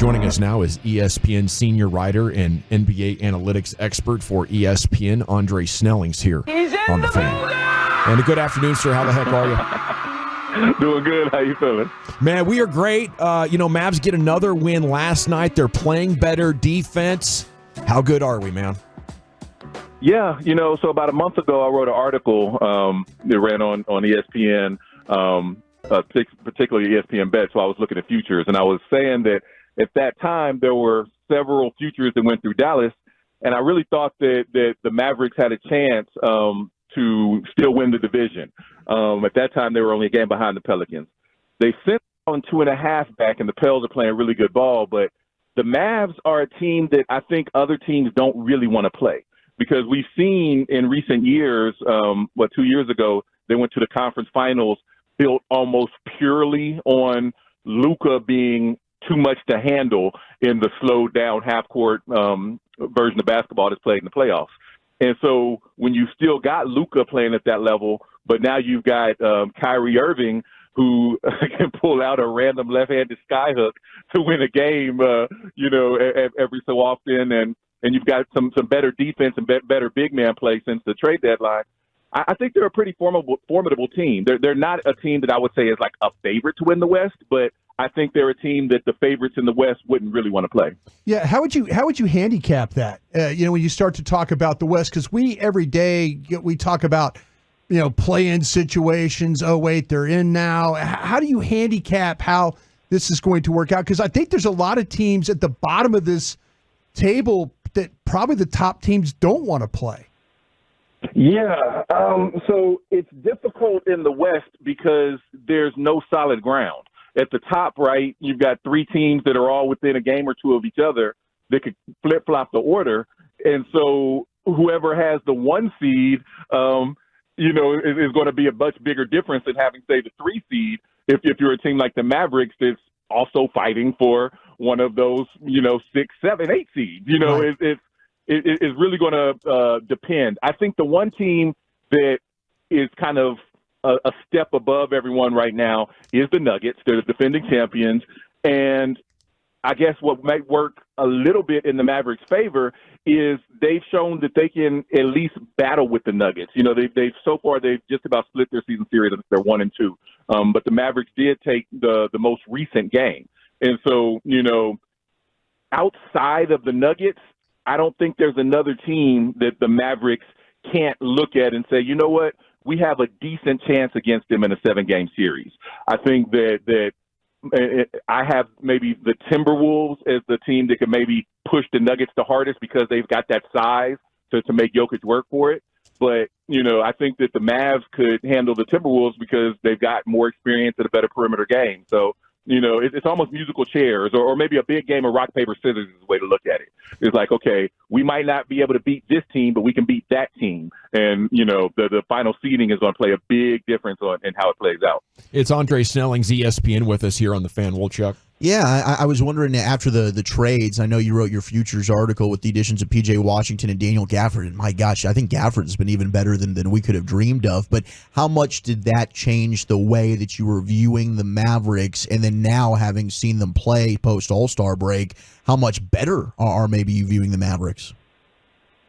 Joining us now is ESPN senior writer and NBA analytics expert for ESPN, Andre Snellings, here on the Fan. And a good afternoon, sir. How the heck are you? Doing good. How you feeling? Man, we are great. Mavs get another win last night. They're playing better defense. How good are we, man? Yeah, so about a month ago, I wrote an article that ran on ESPN, particularly ESPN Bet, so I was looking at futures, and I was saying that at that time there were several futures that went through Dallas, and I really thought that the Mavericks had a chance to still win the division. At that time, they were only a game behind the Pelicans. They sent on 2.5 back, and the Pels are playing really good ball, but the Mavs are a team that I think other teams don't really want to play, because we've seen in recent years, 2 years ago, they went to the conference finals built almost purely on Luka being too much to handle in the slowed down half-court version of basketball that's played in the playoffs. And so when you still got Luka playing at that level, but now you've got Kyrie Irving, who can pull out a random left-handed skyhook to win a game, every so often, and you've got some better defense and better big man play since the trade deadline. I think they're a pretty formidable team. They're not a team that I would say is like a favorite to win the West, but I think they're a team that the favorites in the West wouldn't really want to play. Yeah, how would you handicap that? When you start to talk about the West, because every day we talk about play-in situations. Oh wait, they're in now. How do you handicap how this is going to work out? Because I think there's a lot of teams at the bottom of this table that probably the top teams don't want to play. Yeah, so it's difficult in the West because there's no solid ground. At the top, right, you've got 3 teams that are all within a game or 2 of each other that could flip-flop the order. And so whoever has the 1 seed, is going to be a much bigger difference than having, say, the 3 seed if you're a team like the Mavericks that's also fighting for one of those, 6, 7, 8 seeds. Right. It's really going to depend. I think the one team that is kind of a step above everyone right now is the Nuggets. They're the defending champions. And I guess what might work a little bit in the Mavericks' favor is they've shown that they can at least battle with the Nuggets. They've just about split their season series. They're 1-2. But the Mavericks did take the most recent game. And so, outside of the Nuggets, I don't think there's another team that the Mavericks can't look at and say, you know what, we have a decent chance against them in a 7-game series. I think that I have maybe the Timberwolves as the team that can maybe push the Nuggets the hardest because they've got that size to make Jokic work for it. But, I think that the Mavs could handle the Timberwolves because they've got more experience and a better perimeter game. So, it's almost musical chairs or maybe a big game of rock, paper, scissors is the way to look at it. It's like, okay, we might not be able to beat this team, but we can beat that team. And, the final seeding is going to play a big difference in how it plays out. It's Andre Snellings, ESPN, with us here on the Fan. Wolchuk. Yeah, I was wondering after the trades, I know you wrote your futures article with the additions of P.J. Washington and Daniel Gafford, and my gosh, I think Gafford's been even better than we could have dreamed of. But how much did that change the way that you were viewing the Mavericks, and then now having seen them play post-All-Star break, how much better are maybe you viewing the Mavericks?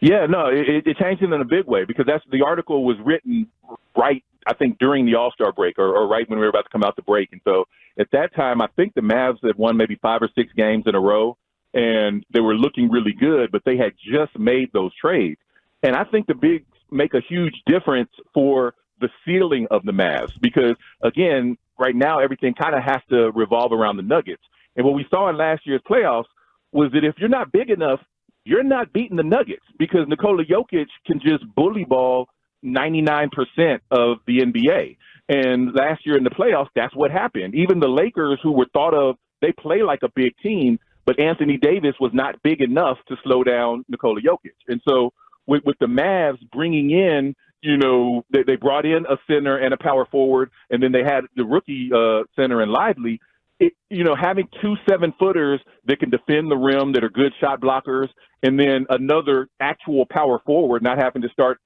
Yeah, no, it changed it in a big way because the article was written right, I think, during the All-Star break or right when we were about to come out the break. And so at that time, I think the Mavs had won maybe 5 or 6 games in a row, and they were looking really good, but they had just made those trades. And I think the bigs make a huge difference for the ceiling of the Mavs because, again, right now everything kind of has to revolve around the Nuggets. And what we saw in last year's playoffs was that if you're not big enough, you're not beating the Nuggets because Nikola Jokic can just bully ball 99% of the NBA. And last year in the playoffs, that's what happened. Even the Lakers, who were thought of, they play like a big team, but Anthony Davis was not big enough to slow down Nikola Jokic. And so with the Mavs bringing in, they brought in a center and a power forward, and then they had the rookie center in Lively. Having 2 7-footers that can defend the rim, that are good shot blockers, and then another actual power forward, not having to start,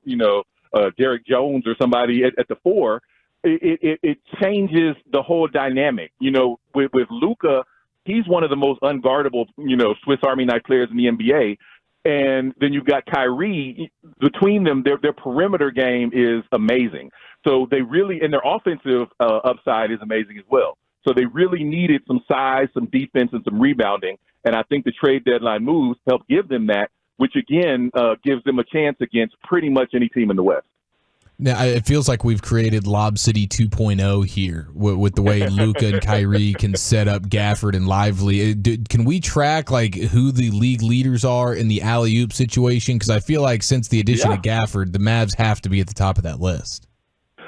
Derek Jones or somebody at the 4, it changes the whole dynamic. With Luka, he's one of the most unguardable, Swiss Army knife players in the NBA. And then you've got Kyrie. Between them, their perimeter game is amazing. So they really, and their offensive upside is amazing as well. So they really needed some size, some defense, and some rebounding. And I think the trade deadline moves help give them that, which again gives them a chance against pretty much any team in the West. Now, it feels like we've created Lob City 2.0 here with the way Luka and Kyrie can set up Gafford and Lively. Can we track like who the league leaders are in the alley-oop situation? Because I feel like since the addition of Gafford, the Mavs have to be at the top of that list.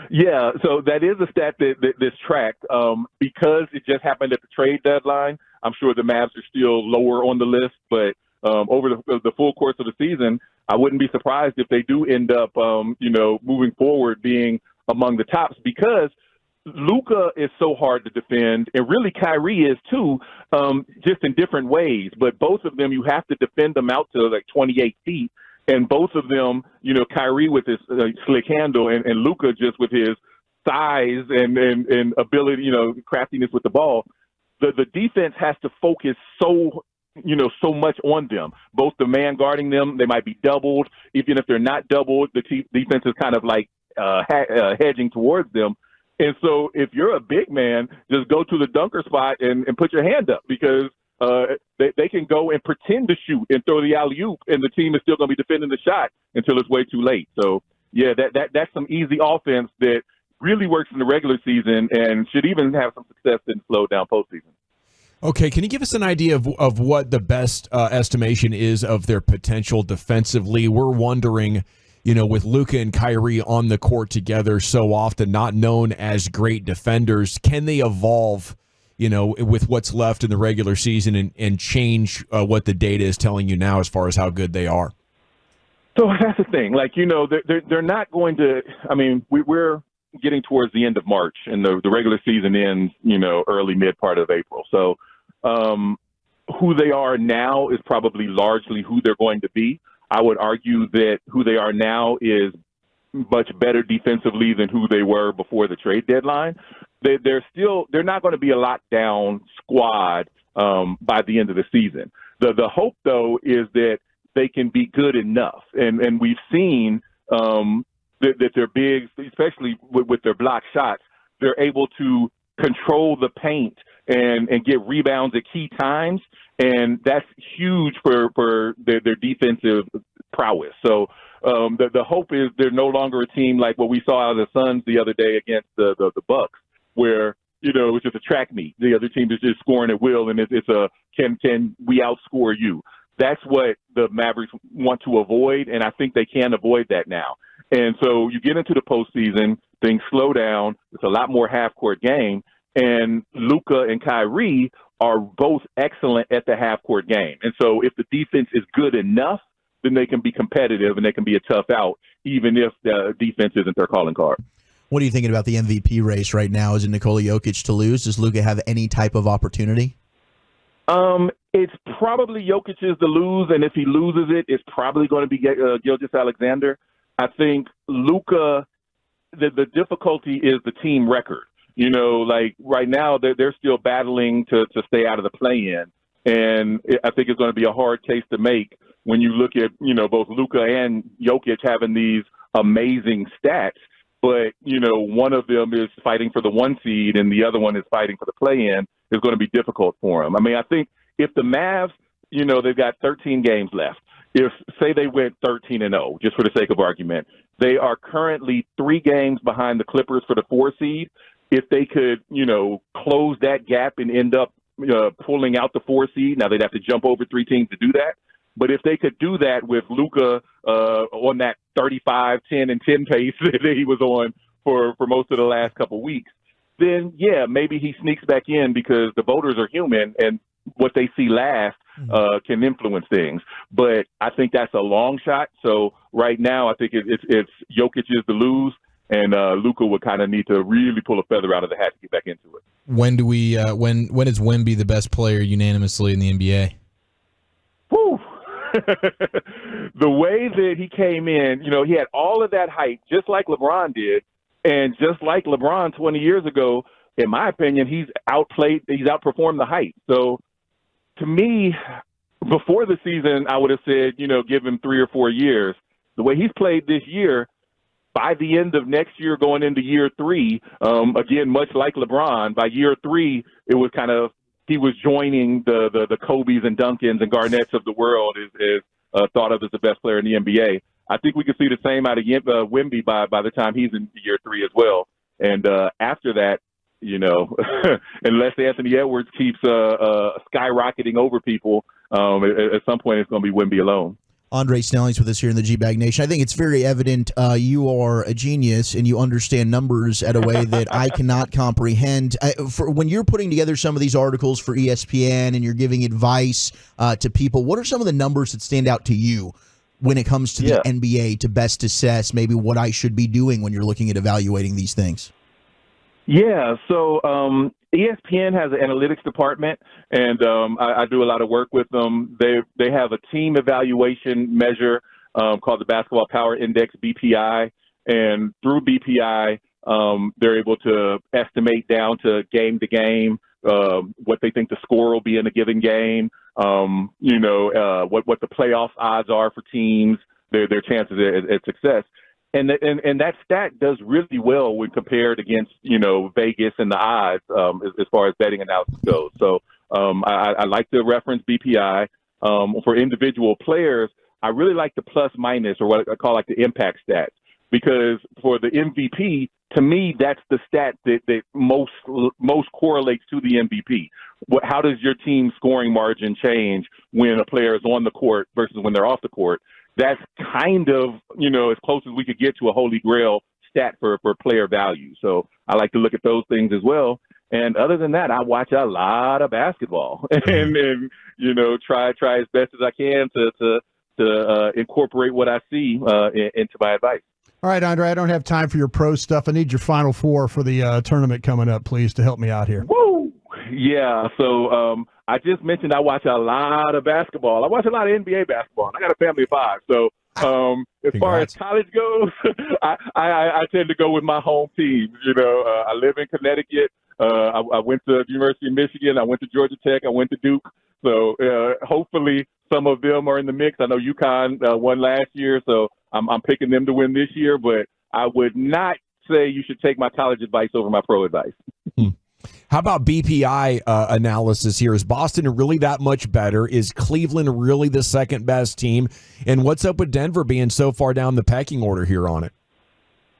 Yeah, so that is a stat that's tracked. Because it just happened at the trade deadline, I'm sure the Mavs are still lower on the list, but over the full course of the season, I wouldn't be surprised if they do end up, moving forward being among the tops, because Luka is so hard to defend, and really Kyrie is too, just in different ways. But both of them, you have to defend them out to like 28 feet, and both of them, Kyrie with his slick handle, and Luka just with his size and ability, craftiness with the ball. The defense has to focus so much on them. Both the man guarding them, they might be doubled. Even if they're not doubled, the defense is kind of like hedging towards them. And so if you're a big man, just go to the dunker spot and put your hand up, because they can go and pretend to shoot and throw the alley-oop, and the team is still going to be defending the shot until it's way too late. So, yeah, that's some easy offense that really works in the regular season and should even have some success in the slow down postseason. Okay, can you give us an idea of what the best estimation is of their potential defensively? We're wondering, with Luka and Kyrie on the court together so often, not known as great defenders, can they evolve, with what's left in the regular season and change what the data is telling you now as far as how good they are? So that's the thing. Like, they're not going to – I mean, we're getting towards the end of March, and the regular season ends, early, mid part of April. So who they are now is probably largely who they're going to be. I would argue that who they are now is much better defensively than who they were before the trade deadline. They're not going to be a lockdown squad by the end of the season. The hope, though, is that they can be good enough. And we've seen that they're big, especially with their block shots, they're able to control the paint and get rebounds at key times, and that's huge for their defensive prowess. So the hope is they're no longer a team like what we saw out of the Suns the other day against the Bucks, where it was just a track meet. The other team is just scoring at will, and it's a can we outscore you? That's what the Mavericks want to avoid, and I think they can avoid that now. And so you get into the postseason, things slow down. It's a lot more half-court game. And Luka and Kyrie are both excellent at the half-court game. And so if the defense is good enough, then they can be competitive and they can be a tough out, even if the defense isn't their calling card. What are you thinking about the MVP race right now? Is it Nikola Jokic to lose? Does Luka have any type of opportunity? It's probably Jokic's to lose, and if he loses it, it's probably going to be Gilgeous-Alexander. I think Luka, the difficulty is the team record. Like right now, they're still battling to stay out of the play-in. And I think it's going to be a hard case to make when you look at, both Luka and Jokic having these amazing stats. But, one of them is fighting for the 1 seed and the other one is fighting for the play-in. Is going to be difficult for him. I mean, I think if the Mavs, they've got 13 games left. If, say, they went 13-0, just for the sake of argument, they are currently 3 games behind the Clippers for the 4 seed. If they could, close that gap and end up pulling out the 4 seed, now they'd have to jump over 3 teams to do that. But if they could do that with Luka on that 35, 10, and 10 pace that he was on for most of the last couple of weeks, then, yeah, maybe he sneaks back in because the voters are human and what they see last can influence things. But I think that's a long shot. So right now I think it's Jokic's to lose, and Luka would kind of need to really pull a feather out of the hat to get back into it. When do we? When is Wemby the best player unanimously in the NBA? Whew. The way that he came in, he had all of that hype, just like LeBron did. And just like LeBron 20 years ago, in my opinion, he's outperformed the hype. So to me, before the season, I would have said, give him 3 or 4 years. The way he's played this year, by the end of next year, going into year 3, again, much like LeBron, by year 3, it was kind of he was joining the Kobe's and Duncans and Garnetts of the world is thought of as the best player in the NBA. I think we could see the same out of Wemby by the time he's in year 3 as well. And after that, unless Anthony Edwards keeps skyrocketing over people, at some point it's going to be Wemby alone. Andre Snellings with us here in the GBag Nation. I think it's very evident you are a genius and you understand numbers at a way that I cannot comprehend. When you're putting together some of these articles for ESPN and you're giving advice to people, what are some of the numbers that stand out to you when it comes to the NBA to best assess maybe what I should be doing when you're looking at evaluating these things? Yeah, so ESPN has an analytics department, and I do a lot of work with them. They have a team evaluation measure called the Basketball Power Index, BPI, and through BPI, they're able to estimate down to game what they think the score will be in a given game, what the playoff odds are for teams, their chances at success. And that stat does really well when compared against, Vegas and the odds as far as betting analysis goes. So I like to reference BPI. For individual players, I really like the plus minus, or what I call like the impact stats, because for the MVP, to me, that's the stat that most correlates to the MVP. How does your team's scoring margin change when a player is on the court versus when they're off the court? That's kind of, as close as we could get to a holy grail stat for player value. So I like to look at those things as well. And other than that, I watch a lot of basketball and try as best as I can to incorporate what I see into my advice. All right, Andre, I don't have time for your pro stuff. I need your Final Four for the tournament coming up, please, to help me out here. Woo! Yeah, so I just mentioned I watch a lot of basketball. I watch a lot of NBA basketball. I got a family of 5. So as far as college goes, I tend to go with my home teams. I live in Connecticut. I went to the University of Michigan. I went to Georgia Tech. I went to Duke. So hopefully some of them are in the mix. I know UConn won last year, so I'm picking them to win this year. But I would not say you should take my college advice over my pro advice. How about BPI analysis here? Is Boston really that much better? Is Cleveland really the second best team? And what's up with Denver being so far down the pecking order here on it?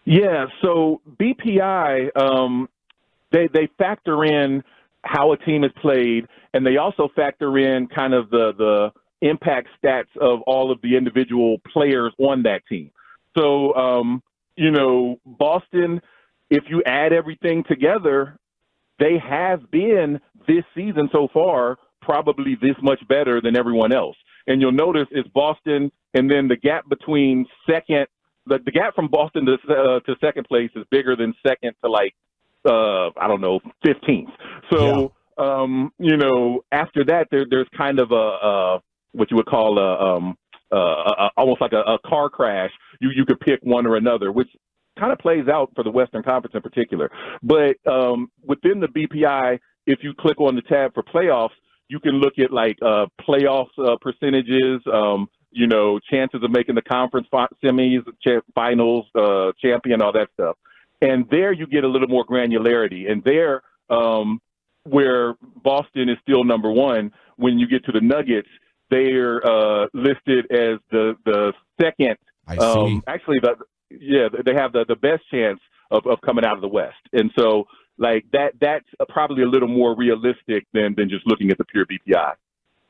Yeah, so BPI, they factor in how a team is played, and they also factor in kind of the impact stats of all of the individual players on that team. So, Boston, if you add everything together, they have been this season so far probably this much better than everyone else. And you'll notice it's Boston, and then the gap between second, the gap from Boston to second place is bigger than second to 15th. So, after that, there's kind of what you would call almost like a car crash. You could pick one or another, which kind of plays out for the Western Conference in particular. But within the BPI, if you click on the tab for playoffs, you can look at playoffs percentages, chances of making the conference semis, finals, champion, all that stuff. And there you get a little more granularity. And there, where Boston is still number 1, when you get to the Nuggets, they're listed as the second. I see. They have the best chance of coming out of the West. And so that's probably a little more realistic than just looking at the pure BPI.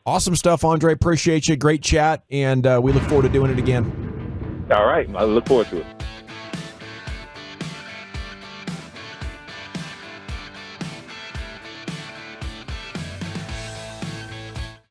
Awesome stuff, Andre. Appreciate you. Great chat. And we look forward to doing it again. All right. I look forward to it.